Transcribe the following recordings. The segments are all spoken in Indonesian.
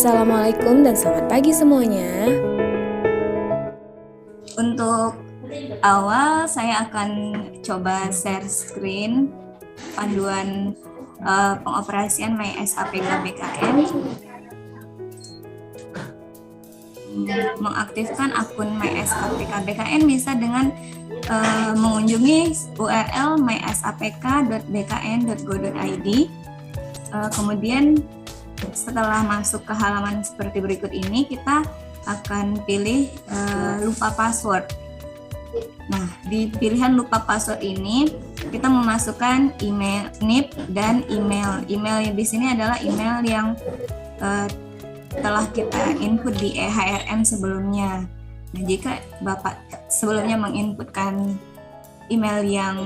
Assalamualaikum dan selamat pagi semuanya. Untuk awal saya akan coba share screen panduan pengoperasian MySAPK BKN. Mengaktifkan akun MySAPK BKN bisa dengan mengunjungi URL mysapk.bkn.go.id. Kemudian setelah masuk ke halaman seperti berikut ini, kita akan pilih lupa password. Nah, di pilihan lupa password ini kita memasukkan email NIP dan email. Email di sini adalah email yang telah kita input di eHRM sebelumnya. Nah, jika Bapak sebelumnya menginputkan email yang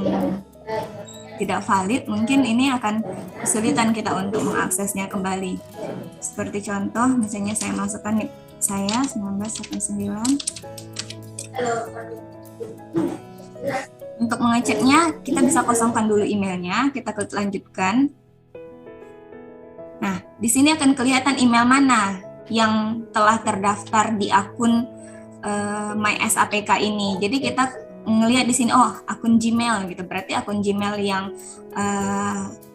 tidak valid, mungkin ini akan kesulitan kita untuk mengaksesnya kembali. Seperti contoh, misalnya saya masukkan NIP saya 1919. Untuk mengeceknya, kita bisa kosongkan dulu emailnya, kita klik lanjutkan. Nah, di sini akan kelihatan email mana yang telah terdaftar di akun MySAPK ini. Jadi kita ngelihat di sini, oh akun Gmail gitu, berarti akun Gmail yang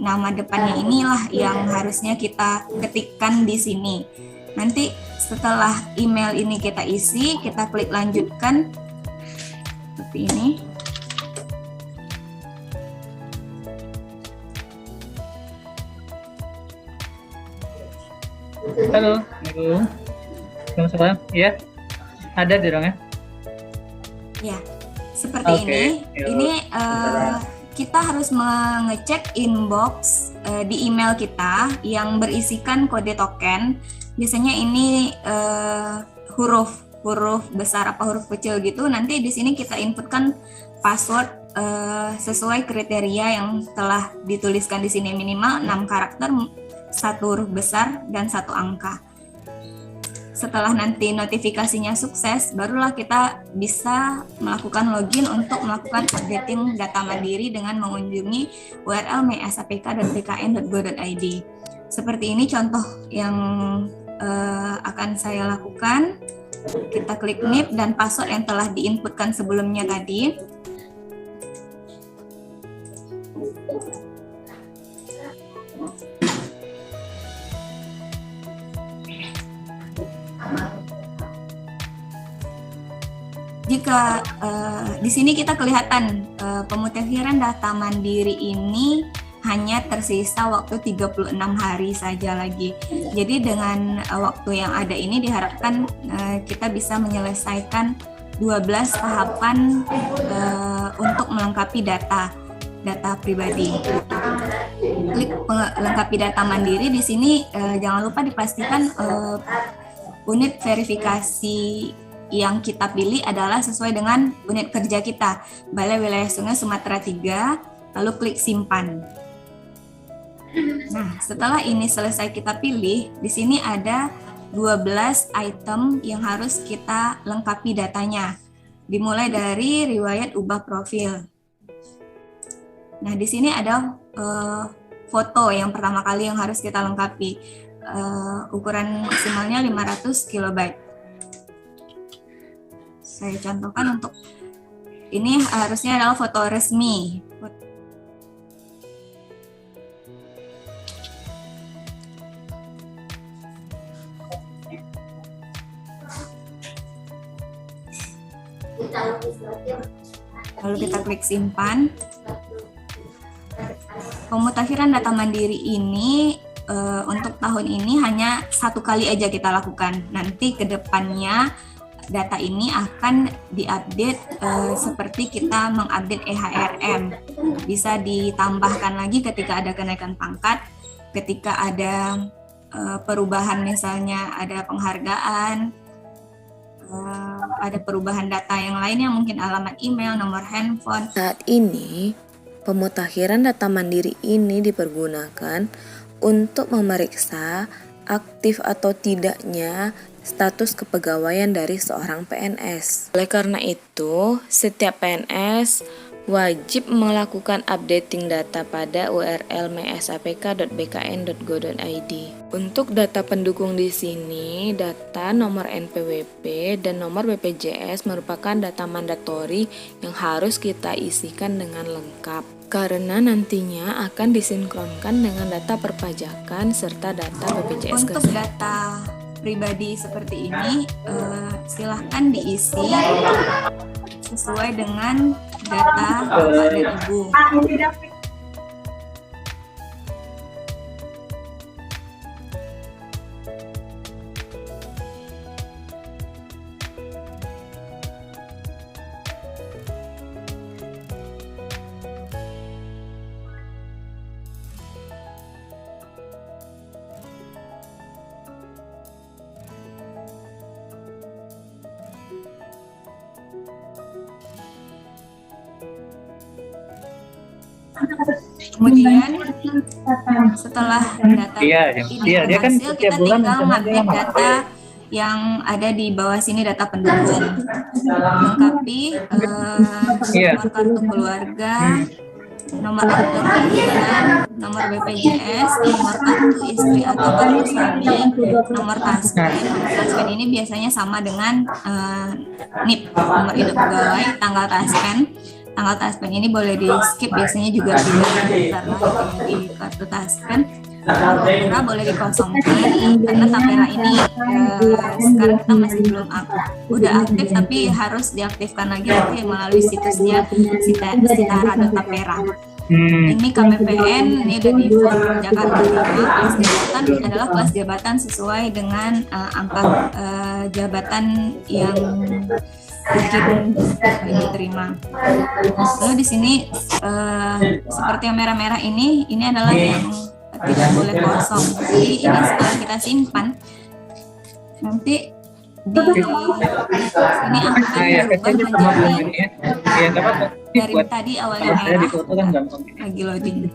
nama depannya inilah yang harusnya kita ketikkan di sini. Nanti setelah email ini kita isi, kita klik lanjutkan seperti ini. Halo, Assalamualaikum. Selamat ya, ada di orangnya. Ya, seperti ini. Ini kita harus mengecek inbox di email kita yang berisikan kode token. Biasanya ini huruf besar apa huruf kecil gitu. Nanti di sini kita inputkan password sesuai kriteria yang telah dituliskan di sini, minimal 6 karakter, 1 huruf besar dan 1 angka. Setelah nanti notifikasinya sukses, barulah kita bisa melakukan login untuk melakukan updating data mandiri dengan mengunjungi URL mysapk.bkn.go.id. Seperti ini contoh yang akan saya lakukan. Kita klik NIP dan password yang telah diinputkan sebelumnya tadi. Jika di sini kita kelihatan pemutakhiran data mandiri ini hanya tersisa waktu 36 hari saja lagi. Jadi dengan waktu yang ada ini diharapkan kita bisa menyelesaikan 12 tahapan untuk melengkapi data pribadi. Klik lengkapi data mandiri di sini, jangan lupa dipastikan unit verifikasi yang kita pilih adalah sesuai dengan unit kerja kita, Balai Wilayah Sungai Sumatera 3, lalu klik simpan. Nah, setelah ini selesai kita pilih, di sini ada 12 item yang harus kita lengkapi datanya. Dimulai dari riwayat ubah profil. Nah, di sini ada foto yang pertama kali yang harus kita lengkapi. Ukuran maksimalnya 500 KB. Saya contohkan untuk ini harusnya adalah foto resmi. Lalu kita klik simpan. Pemutakhiran data mandiri ini untuk tahun ini hanya 1 kali aja kita lakukan. Nanti ke depannya data ini akan diupdate seperti kita mengupdate eHRM. Bisa ditambahkan lagi ketika ada kenaikan pangkat, ketika ada perubahan, misalnya ada penghargaan, ada perubahan data yang lainnya, mungkin alamat email, nomor handphone. Saat ini, pemutakhiran data mandiri ini dipergunakan untuk memeriksa aktif atau tidaknya status kepegawaian dari seorang PNS. Oleh karena itu, setiap PNS wajib melakukan updating data pada URL mysapk.bkn.go.id. Untuk data pendukung di sini, data nomor NPWP dan nomor BPJS merupakan data mandatori yang harus kita isikan dengan lengkap karena nantinya akan disinkronkan dengan data perpajakan serta data BPJS Untuk Kesehatan. data pribadi seperti ini, silahkan diisi sesuai dengan data Bapak dan Ibu. Kemudian setelah data ini berhasil, kita tinggal ngupdate data yang ada di bawah sini, data pendukung. Lengkapi nomor kartu keluarga, nomor akte kelahiran, nomor BPJS, nomor kartu istri atau kartu suami, nomor taspen. Nomor taspen ini biasanya sama dengan NIP, nomor hidup pegawai, tanggal taspen. Tanggal taspen ini boleh di skip, biasanya juga tidak di kartu taspen. Tapera boleh dikosongkan karena tapera ini sekarang kita masih belum udah aktif, tapi harus diaktifkan lagi nanti melalui situsnya sitara.tapera. Ini KPPN, ini udah di form Jakarta 5, kelas jabatan adalah kelas jabatan sesuai dengan angka jabatan yang diterima. Lalu di sini seperti yang merah-merah ini adalah yang tidak boleh kosong. Jadi ini setelah kita simpan, nanti di ini akan berubah menjadi dari tadi awalnya merah lagi loading.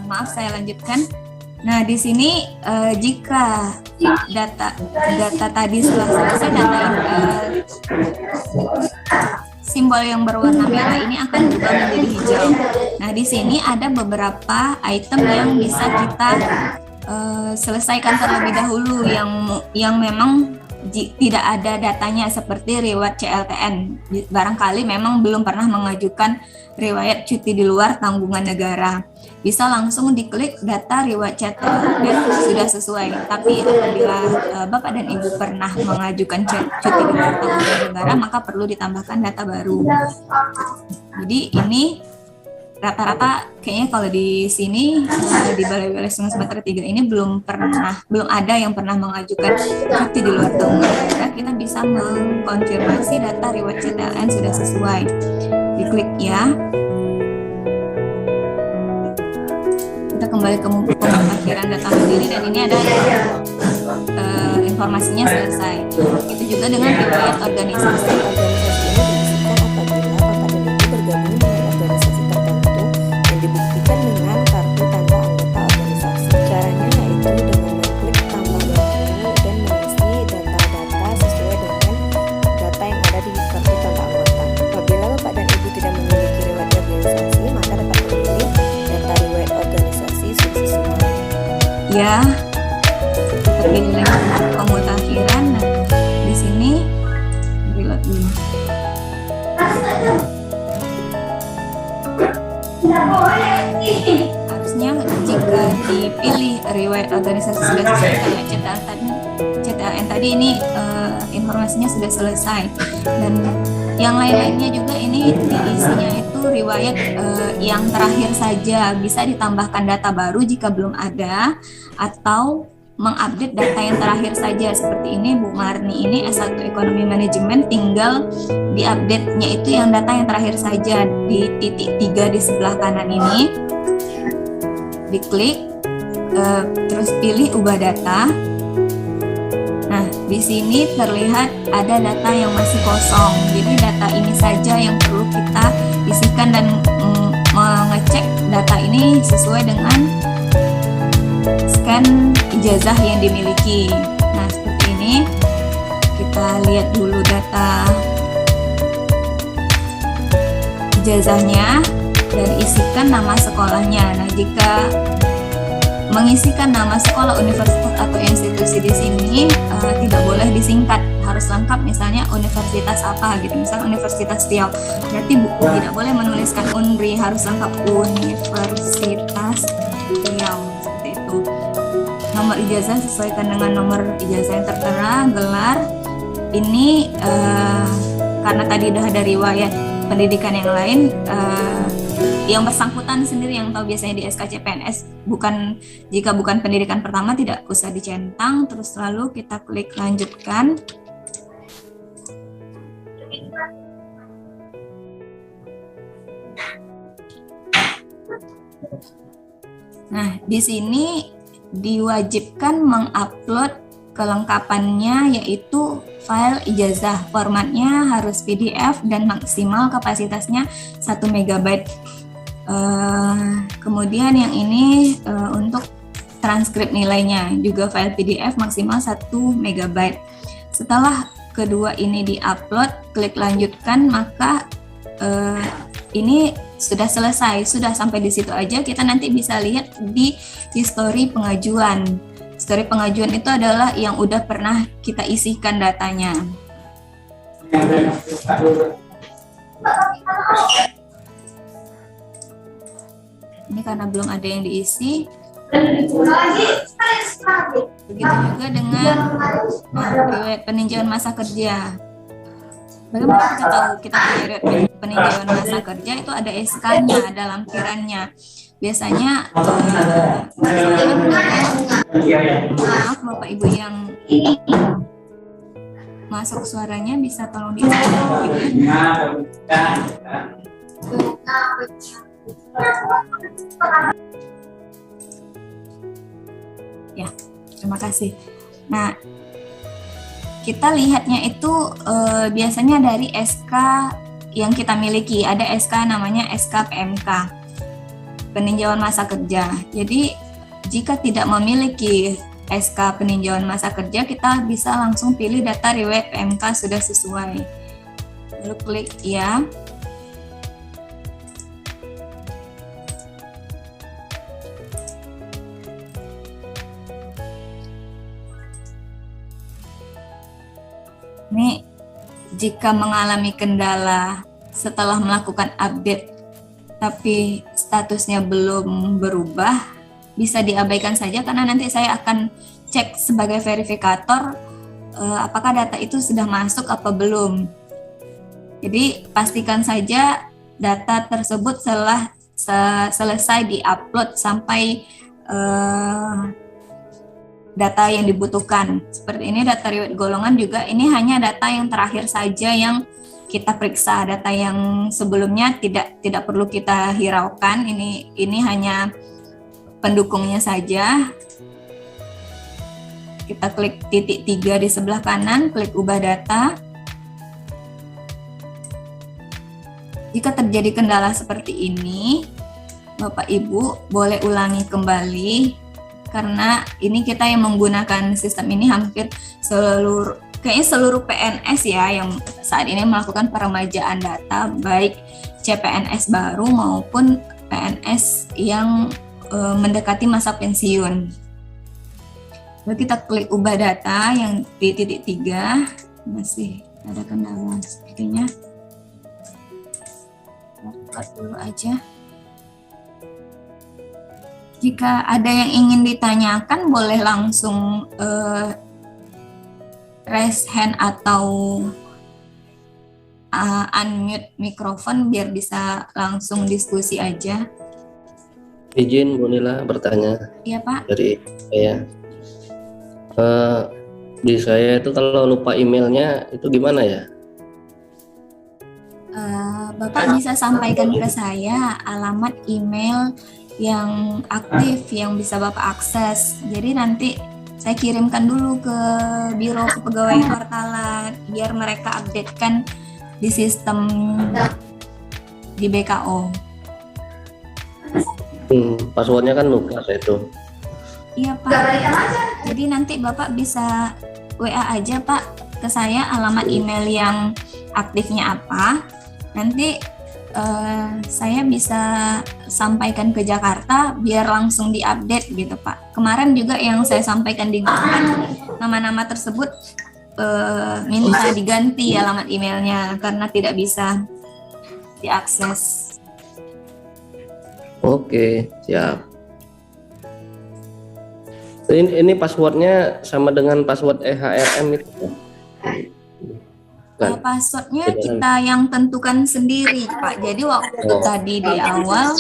Maaf, saya lanjutkan. Nah, di sini jika data tadi setelah selesai, data simbol yang berwarna merah ini akan berubah menjadi hijau. Nah, di sini ada beberapa item yang bisa kita selesaikan terlebih dahulu yang memang tidak ada datanya, seperti riwayat CLTN. Barangkali memang belum pernah mengajukan riwayat cuti di luar tanggungan negara. Bisa langsung diklik data riwayat CLTN sudah sesuai. Tapi apabila Bapak dan Ibu pernah mengajukan cuti di luar tanggungan negara, maka perlu ditambahkan data baru. Jadi ini rata-rata kayaknya kalau di sini di Balai Wilayah Sungai Sumatera 3 ini belum ada yang pernah mengajukan cuti di luar tanggungan negara. Kita bisa mengkonfirmasi data riwayat CTLN sudah sesuai. Diklik ya. Kita kembali ke pemutakhiran data mandiri dan ini ada informasinya selesai. Itu juga dengan riwayat organisasi. Ya, pilih pemutakhiran. Nah, di sini reload dulu. Harusnya jika dipilih riwayat organisasi sudah selesai kayak CTLN tadi ini informasinya sudah selesai, dan yang lain-lainnya juga ini diisinya itu riwayat yang terakhir saja. Bisa ditambahkan data baru jika belum ada, atau mengupdate data yang terakhir saja. Seperti ini, Bu Marni ini S1 Ekonomi Manajemen, tinggal diupdate-nya itu yang data yang terakhir saja di titik 3 di sebelah kanan ini. Diklik, terus pilih ubah data. Nah, di sini terlihat ada data yang masih kosong. Jadi data ini saja yang perlu kita isikan dan mengecek data ini sesuai dengan scan ijazah yang dimiliki. Nah, seperti ini. Kita lihat dulu data ijazahnya dan isikan nama sekolahnya. Nah, jika mengisikan nama sekolah, universitas atau institusi di sini tidak boleh disingkat, harus lengkap, misalnya universitas apa gitu, misalnya Universitas Riau, berarti tidak boleh menuliskan UNRI, harus lengkap Universitas Riau, seperti itu. Nomor ijazah sesuaikan dengan nomor ijazah yang tertera. Gelar ini karena tadi udah ada riwayat pendidikan yang lain, yang bersangkutan sendiri yang tahu, biasanya di SKCPNS, jika bukan pendidikan pertama tidak usah dicentang. Terus lalu kita klik lanjutkan. Nah, di sini diwajibkan mengupload kelengkapannya, yaitu file ijazah. Formatnya harus PDF dan maksimal kapasitasnya 1 MB. Kemudian yang ini untuk transkrip nilainya juga file PDF maksimal 1 MB. Setelah kedua ini diupload, klik lanjutkan, maka ini sudah selesai, sudah sampai di situ aja. Kita nanti bisa lihat di history pengajuan. History pengajuan itu adalah yang udah pernah kita isikan datanya. Ini karena belum ada yang diisi. Begitu juga dengan riwayat peninjauan masa kerja. Bagaimana kita tahu kita punya riwayat peninjauan masa kerja? Itu ada SK-nya, ada lampirannya. Biasanya maaf Bapak Ibu yang masuk suaranya bisa tolong di ya, terima kasih. Nah, kita lihatnya itu biasanya dari SK yang kita miliki. Ada SK namanya SK PMK, peninjauan masa kerja. Jadi jika tidak memiliki SK peninjauan masa kerja, kita bisa langsung pilih data riwayat PMK sudah sesuai. Lalu klik ya. Ini jika mengalami kendala setelah melakukan update tapi statusnya belum berubah, bisa diabaikan saja karena nanti saya akan cek sebagai verifikator apakah data itu sudah masuk apa belum. Jadi pastikan saja data tersebut setelah selesai diupload sampai data yang dibutuhkan. Seperti ini data riwayat golongan juga, ini hanya data yang terakhir saja yang kita periksa. Data yang sebelumnya tidak perlu kita hiraukan. Ini hanya pendukungnya saja. Kita klik titik 3 di sebelah kanan, klik ubah data. Jika terjadi kendala seperti ini, Bapak Ibu boleh ulangi kembali. Karena ini kita yang menggunakan sistem ini hampir seluruh PNS ya yang saat ini melakukan peremajaan data, baik CPNS baru maupun PNS yang mendekati masa pensiun. Lalu kita klik ubah data yang di titik 3, masih ada kendala sepertinya. Buka dulu aja. Jika ada yang ingin ditanyakan, boleh langsung raise hand atau unmute mikrofon biar bisa langsung diskusi aja. Izin Bu Nila bertanya. Iya Pak. Dari saya. Eh, di saya itu kalau lupa emailnya itu gimana ya? Bapak bisa sampaikan ke saya alamat email yang aktif yang bisa Bapak akses. Jadi nanti saya kirimkan dulu ke Biro Kepegawaian Wartalat biar mereka updatekan di sistem di BKO. Passwordnya kan lupa saya itu. Iya Pak. Jadi nanti Bapak bisa WA aja Pak ke saya alamat email yang aktifnya apa. Nanti saya bisa sampaikan ke Jakarta biar langsung diupdate gitu Pak. Kemarin juga yang saya sampaikan di grup kan, nama-nama tersebut minta diganti alamat emailnya karena tidak bisa diakses. Oke, siap. Ini passwordnya sama dengan password EHRM itu? Kan? Passwordnya kita yang tentukan sendiri Pak. Jadi waktu tadi di awal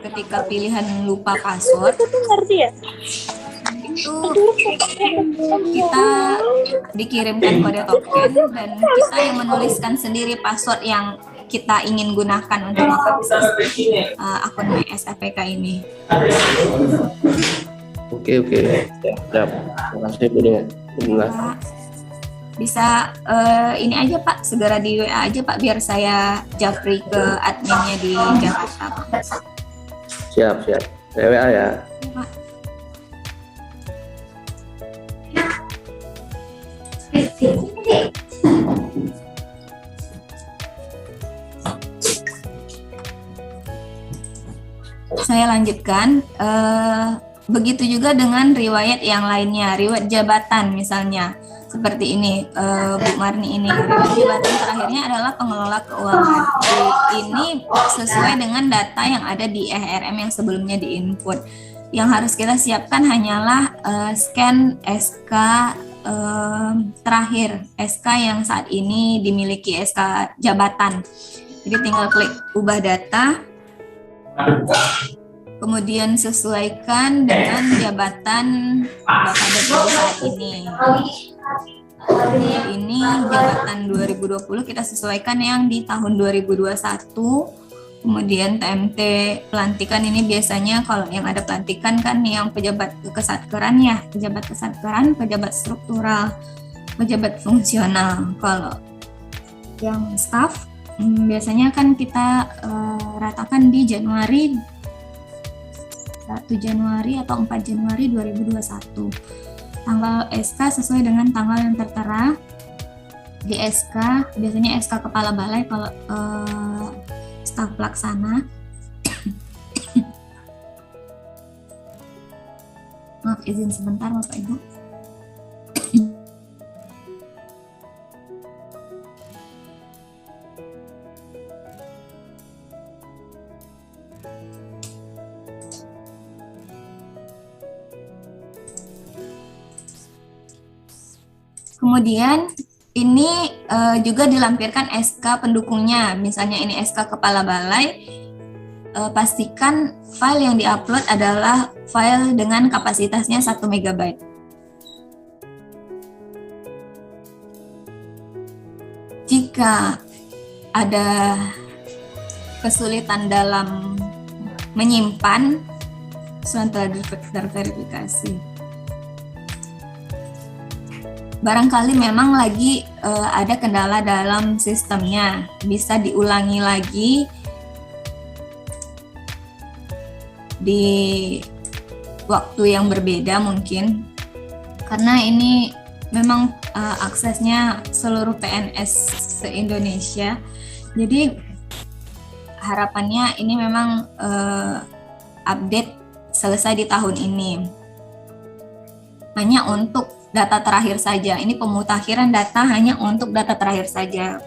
ketika pilihan lupa password itu kita dikirimkan kode token dan kita yang menuliskan sendiri password yang kita ingin gunakan untuk mengakses akun SFPK ini. Oke, siap. Terima kasih Bu Dina. Pak, bisa ini aja Pak, segera di WA aja Pak biar saya japri ke adminnya di Jakarta Pak. Siap. Saya WA ya. Pak. Saya lanjutkan. Begitu juga dengan riwayat yang lainnya, riwayat jabatan misalnya seperti ini, Bu Marni ini. Riwayat jabatan terakhirnya adalah pengelola keuangan. Ini sesuai dengan data yang ada di EHRM yang sebelumnya diinput. Yang harus kita siapkan hanyalah scan SK terakhir, SK yang saat ini dimiliki SK jabatan. Jadi tinggal klik ubah data. Kemudian sesuaikan dengan jabatan Bapak Deputi saat ini. Ini jabatan 2020 kita sesuaikan yang di tahun 2021. Kemudian TMT pelantikan ini biasanya kalau yang ada pelantikan kan yang pejabat kesatkeran ya, pejabat kesatkeran, pejabat struktural, pejabat fungsional. Kalau yang staf biasanya kan kita ratakan di Januari 1 Januari atau 4 Januari 2021. Tanggal SK sesuai dengan tanggal yang tertera di SK, biasanya SK Kepala Balai kalau staf pelaksana. Maaf, izin sebentar Bapak Ibu. Kemudian ini juga dilampirkan SK pendukungnya, misalnya ini SK Kepala Balai, pastikan file yang diupload adalah file dengan kapasitasnya 1 MB. Jika ada kesulitan dalam menyimpan, setelah terverifikasi. Barangkali memang lagi ada kendala dalam sistemnya, bisa diulangi lagi di waktu yang berbeda mungkin, karena ini memang aksesnya seluruh PNS se-Indonesia. Jadi harapannya ini memang update selesai di tahun ini. Hanya untuk data terakhir saja. Ini pemutakhiran data hanya untuk data terakhir saja.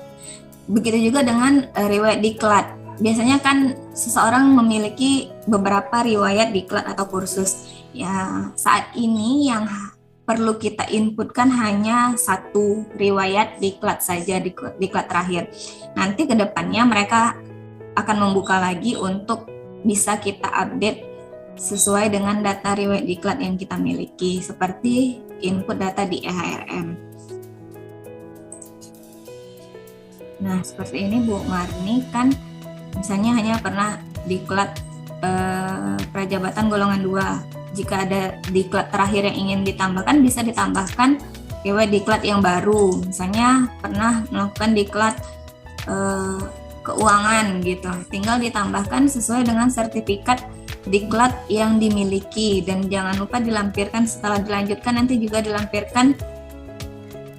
Begitu juga dengan riwayat diklat. Biasanya kan seseorang memiliki beberapa riwayat diklat atau kursus. Ya, saat ini yang perlu kita inputkan hanya 1 riwayat diklat saja, diklat terakhir. Nanti ke depannya mereka akan membuka lagi untuk bisa kita update sesuai dengan data riwayat diklat yang kita miliki, seperti input data di EHRM. Nah, seperti ini Bu Marni kan misalnya hanya pernah diklat prajabatan golongan 2. Jika ada diklat terakhir yang ingin ditambahkan, bisa ditambahkan riwayat diklat yang baru. Misalnya pernah melakukan diklat keuangan gitu, tinggal ditambahkan sesuai dengan sertifikat diklat yang dimiliki, dan jangan lupa dilampirkan setelah dilanjutkan, nanti juga dilampirkan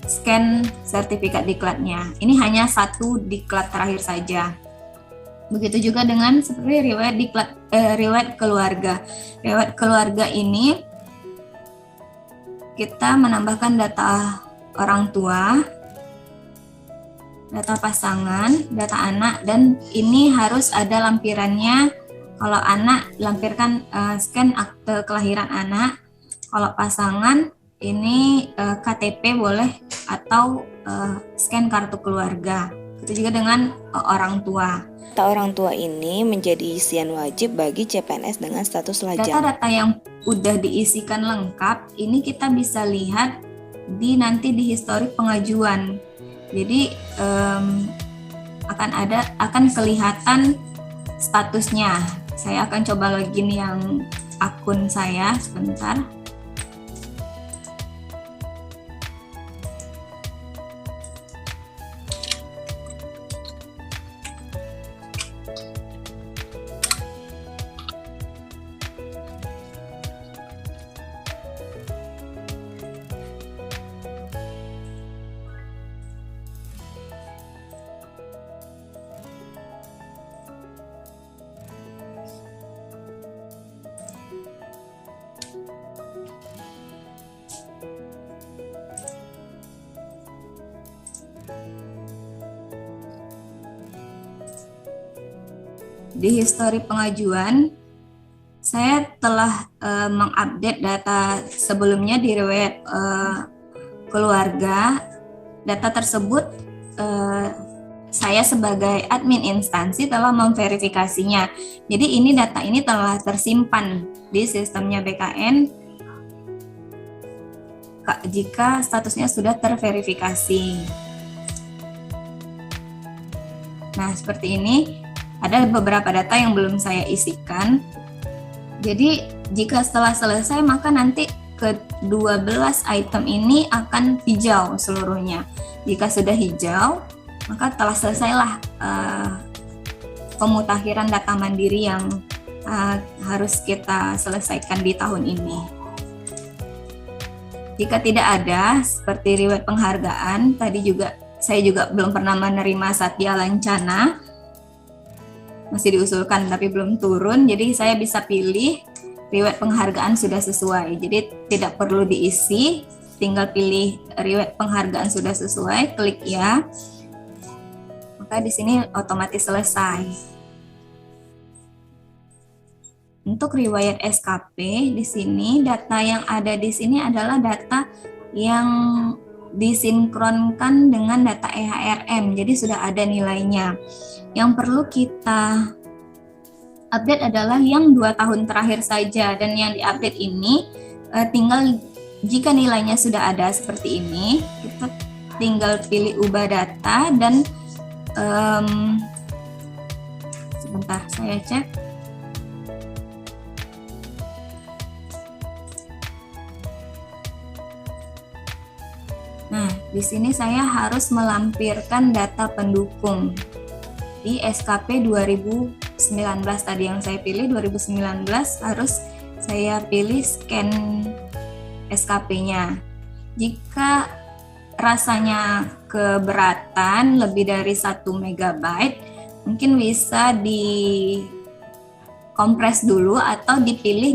scan sertifikat diklatnya. Ini hanya satu diklat terakhir saja. Begitu juga dengan seperti riwayat diklat riwayat keluarga. Riwayat keluarga ini kita menambahkan data orang tua, data pasangan, data anak, dan ini harus ada lampirannya. Kalau anak, lampirkan scan akte kelahiran anak. Kalau pasangan, ini KTP boleh, atau scan kartu keluarga. Itu juga dengan orang tua. Data orang tua ini menjadi isian wajib bagi CPNS dengan status lajang. Data-data yang udah diisikan lengkap, ini kita bisa lihat nanti di histori pengajuan. Jadi akan kelihatan statusnya. Saya akan coba login yang akun saya sebentar. Di histori pengajuan, saya telah mengupdate data sebelumnya di riwayat keluarga. Data tersebut saya sebagai admin instansi telah memverifikasinya. Jadi data ini telah tersimpan di sistemnya BKN jika statusnya sudah terverifikasi. Nah, seperti ini. Ada beberapa data yang belum saya isikan. Jadi jika setelah selesai, maka nanti ke-12 item ini akan hijau seluruhnya. Jika sudah hijau, maka telah selesailah pemutakhiran data mandiri yang harus kita selesaikan di tahun ini. Jika tidak ada, seperti riwayat penghargaan, saya juga belum pernah menerima Satya Lancana, masih diusulkan tapi belum turun, jadi saya bisa pilih riwayat penghargaan sudah sesuai, jadi tidak perlu diisi, tinggal pilih riwayat penghargaan sudah sesuai, klik ya, maka di sini otomatis selesai. Untuk riwayat SKP di sini, data yang ada di sini adalah data yang disinkronkan dengan data EHRM, jadi sudah ada nilainya. Yang perlu kita update adalah yang 2 tahun terakhir saja, dan yang diupdate ini tinggal jika nilainya sudah ada seperti ini, kita tinggal pilih ubah data dan sebentar saya cek. Nah, di sini saya harus melampirkan data pendukung di SKP 2019 tadi yang saya pilih 2019, harus saya pilih scan SKP-nya. Jika rasanya keberatan lebih dari 1 MB, mungkin bisa dikompres dulu atau dipilih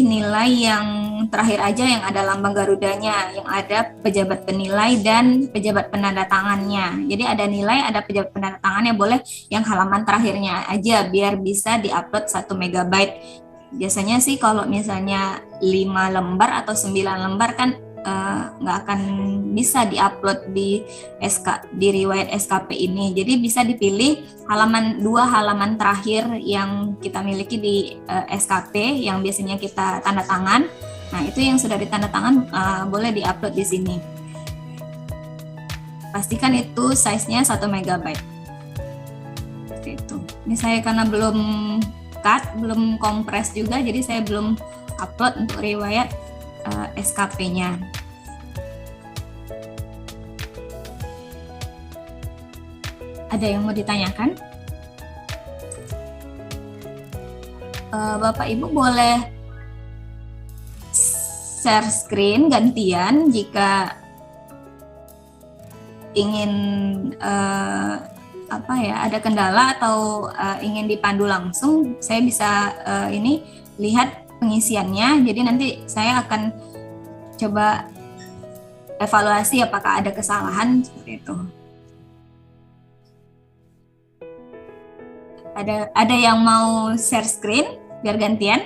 nilai yang terakhir aja, yang ada lambang Garudanya, yang ada pejabat penilai dan pejabat penanda tangannya. Jadi ada nilai, ada pejabat penanda tangannya, boleh yang halaman terakhirnya aja biar bisa diupload 1 MB. Biasanya sih kalau misalnya 5 lembar atau 9 lembar kan nggak akan bisa diupload di riwayat SKP ini. Jadi bisa dipilih dua halaman terakhir yang kita miliki di SKP yang biasanya kita tanda tangan. Nah, itu yang sudah ditanda tangan boleh diupload di sini. Pastikan itu size-nya 1 MB. Seperti itu. Ini saya karena belum cut, belum kompres juga, jadi saya belum upload untuk riwayat SKP-nya. Ada yang mau ditanyakan? Bapak Ibu boleh share screen gantian jika ingin ada kendala atau ingin dipandu langsung. Saya bisa ini lihat pengisiannya, jadi nanti saya akan coba evaluasi apakah ada kesalahan seperti itu. Ada yang mau share screen biar gantian?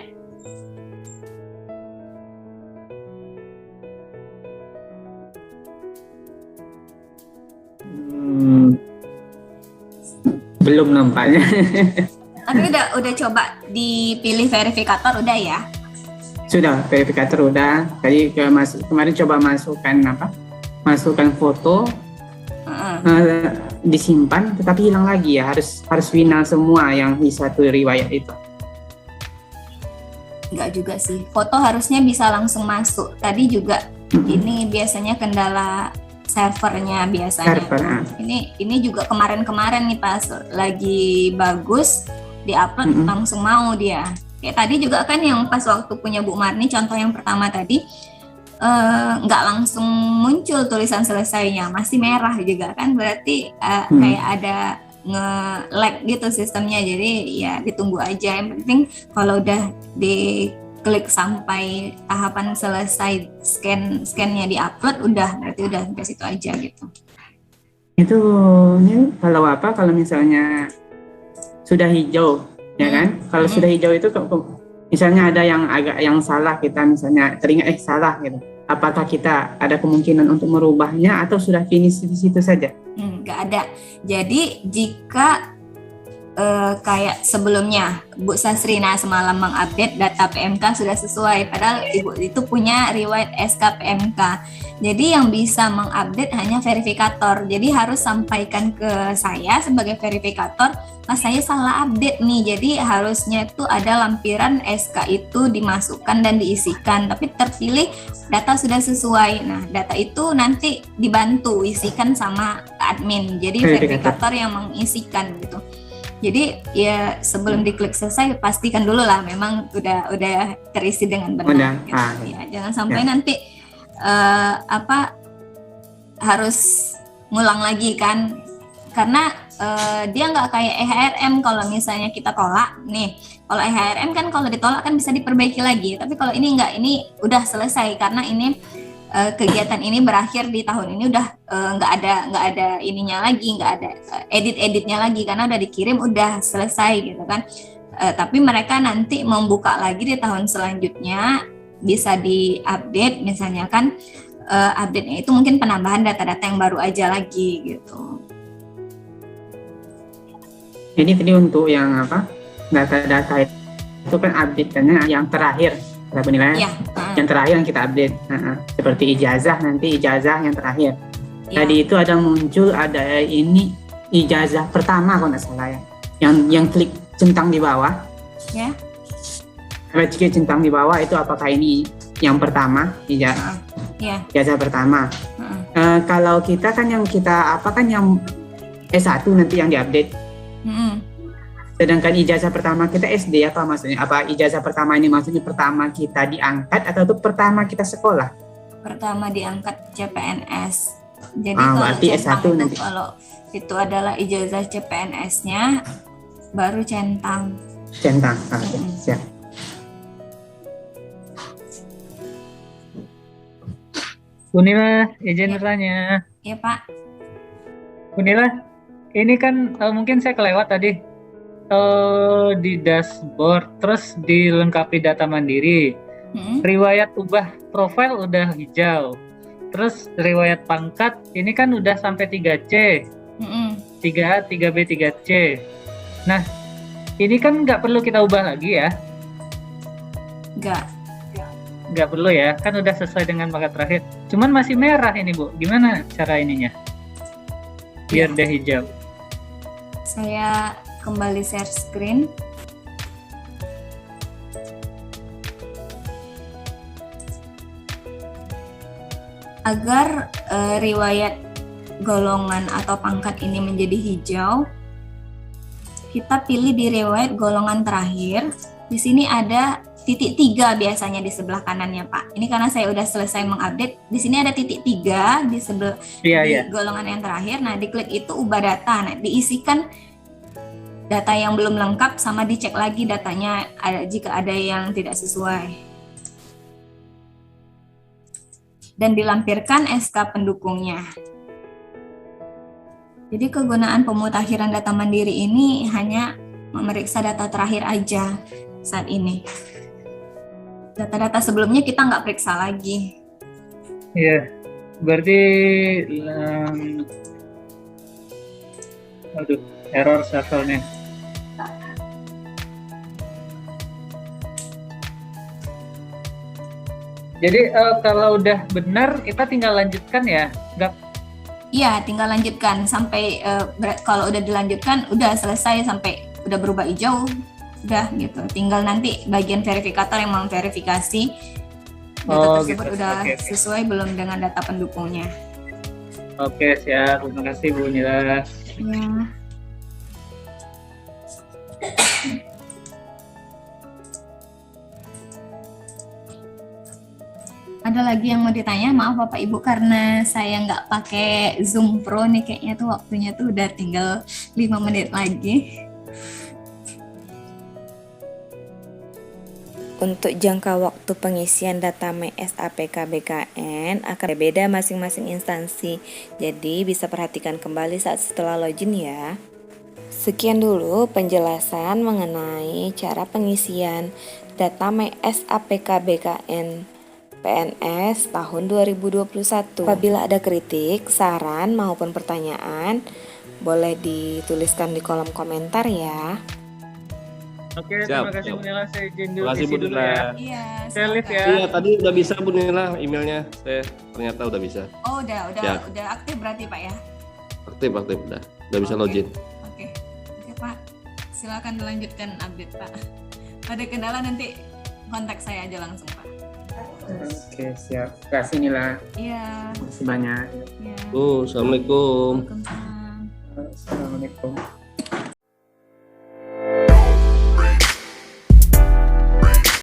Belum nampaknya. Tapi udah coba dipilih verifikator udah ya? Sudah, verifikator udah. Tadi kemarin coba masukkan foto, disimpan, tetapi hilang lagi ya. Harus final semua yang di satu riwayat itu. Enggak juga sih. Foto harusnya bisa langsung masuk. Tadi juga ini biasanya kendala servernya biasanya. Ini juga kemarin nih pas lagi bagus diupload langsung mau dia. Kayak tadi juga kan yang pas waktu punya Bu Marni contoh yang pertama tadi nggak langsung muncul tulisan selesainya, masih merah juga kan, berarti kayak ada nge-lag gitu sistemnya. Jadi ya ditunggu aja, yang penting kalau udah diklik sampai tahapan selesai scan-nya diupload udah, berarti udah sampai situ aja gitu. Itu kalau misalnya sudah hijau ya kan, kalau sudah hijau itu misalnya ada yang salah, kita misalnya teringat salah gitu, apakah kita ada kemungkinan untuk merubahnya atau sudah finish di situ saja? Nggak ada. Jadi jika kayak sebelumnya Bu Sasrina semalam mengupdate data PMK sudah sesuai, padahal Ibu itu punya riwayat SK PMK. Jadi yang bisa mengupdate hanya verifikator. Jadi harus sampaikan ke saya sebagai verifikator, Mas saya salah update nih. Jadi harusnya itu ada lampiran SK itu dimasukkan dan diisikan, tapi terpilih data sudah sesuai. Nah, data itu nanti dibantu isikan sama admin. Jadi verifikator yang mengisikan gitu. Jadi ya sebelum diklik selesai pastikan dulu lah memang udah terisi dengan benar. Gitu. Ya, jangan sampai nanti harus ngulang lagi kan, karena dia nggak kayak EHRM. Kalau misalnya kita tolak nih, kalau EHRM kan kalau ditolak kan bisa diperbaiki lagi, tapi kalau ini nggak, ini udah selesai karena ini kegiatan ini berakhir di tahun ini, udah nggak ada ininya lagi, nggak ada editnya lagi karena udah dikirim, udah selesai gitu kan. Tapi mereka nanti membuka lagi di tahun selanjutnya, bisa diupdate misalnya kan, update-nya itu mungkin penambahan data-data yang baru aja lagi gitu. Ini tadi untuk yang data-data itu kan update-nya yang terakhir penilaian ya, yang terakhir yang kita update, seperti ijazah yang terakhir. Ya. Tadi itu ada muncul ini ijazah pertama kalau nggak salah ya, yang klik centang di bawah. Ya. Klik centang di bawah itu apakah ini yang pertama ijazah pertama? Kalau kita kan yang yang S1 nanti yang diupdate. Sedangkan ijazah pertama kita SD, apa maksudnya? Apa ijazah pertama ini maksudnya pertama kita diangkat atau itu pertama kita sekolah? Pertama diangkat CPNS. Jadi berarti S1 nanti. Kalau itu adalah ijazah CPNS-nya, baru centang. Oke, siap. Unila, izin bertanya. Iya Pak. Unila, ini kan mungkin saya kelewat tadi. Di dashboard terus dilengkapi data mandiri, riwayat ubah profil udah hijau, Terus riwayat pangkat ini kan udah sampai 3C. 3A, 3B, 3C. Nah, ini kan nggak perlu kita ubah lagi ya? Nggak perlu ya, kan udah sesuai dengan pangkat terakhir. Cuman masih merah ini Bu, gimana cara ininya? Biar dia hijau. Saya kembali share screen. Agar riwayat golongan atau pangkat ini menjadi hijau, kita pilih di riwayat golongan terakhir. Di sini ada titik 3 biasanya di sebelah kanannya Pak. Ini karena saya udah selesai mengupdate. Di sini ada titik 3 di sebelah golongan yang terakhir. Nah, diklik itu ubah data. Nah, diisikan data yang belum lengkap sama dicek lagi datanya jika ada yang tidak sesuai. Dan dilampirkan SK pendukungnya. Jadi kegunaan pemutakhiran data mandiri ini hanya memeriksa data terakhir aja saat ini. Data-data sebelumnya kita nggak periksa lagi. Iya, berarti error servernya. Jadi kalau udah benar kita tinggal lanjutkan ya, Iya, tinggal lanjutkan sampai kalau udah dilanjutkan udah selesai sampai udah berubah hijau, udah gitu. Tinggal nanti bagian verifikator yang memverifikasi data tersebut gitu. udah sesuai belum dengan data pendukungnya. Oke, siap. Terima kasih Bu Nila. Ya. Ada lagi yang mau ditanya? Maaf Bapak Ibu karena saya nggak pakai Zoom Pro nih, kayaknya tuh waktunya tuh udah tinggal 5 menit lagi. Untuk jangka waktu pengisian data MES APK BKN akan berbeda masing-masing instansi. Jadi bisa perhatikan kembali saat setelah login ya. Sekian dulu penjelasan mengenai cara pengisian data MES APK BKN PNS tahun 2021. Apabila ada kritik, saran maupun pertanyaan, boleh dituliskan di kolom komentar ya. Oke, terima kasih Bu Nila. Saya izin dulu. Terima kasih Bu Nila. Iya, Saya live ya. Iya, tadi udah bisa Bu Nila emailnya. Saya ternyata udah bisa. Oh, udah aktif berarti Pak ya? Aktif udah bisa login. Oke Pak, silakan dilanjutkan update Pak. Ada kendala nanti kontak saya aja langsung Pak. Oke, siap. Terima kasih Nila. Iya. Terima kasih banyak. Ya. Assalamualaikum. Waalaikumsalam. Assalamualaikum.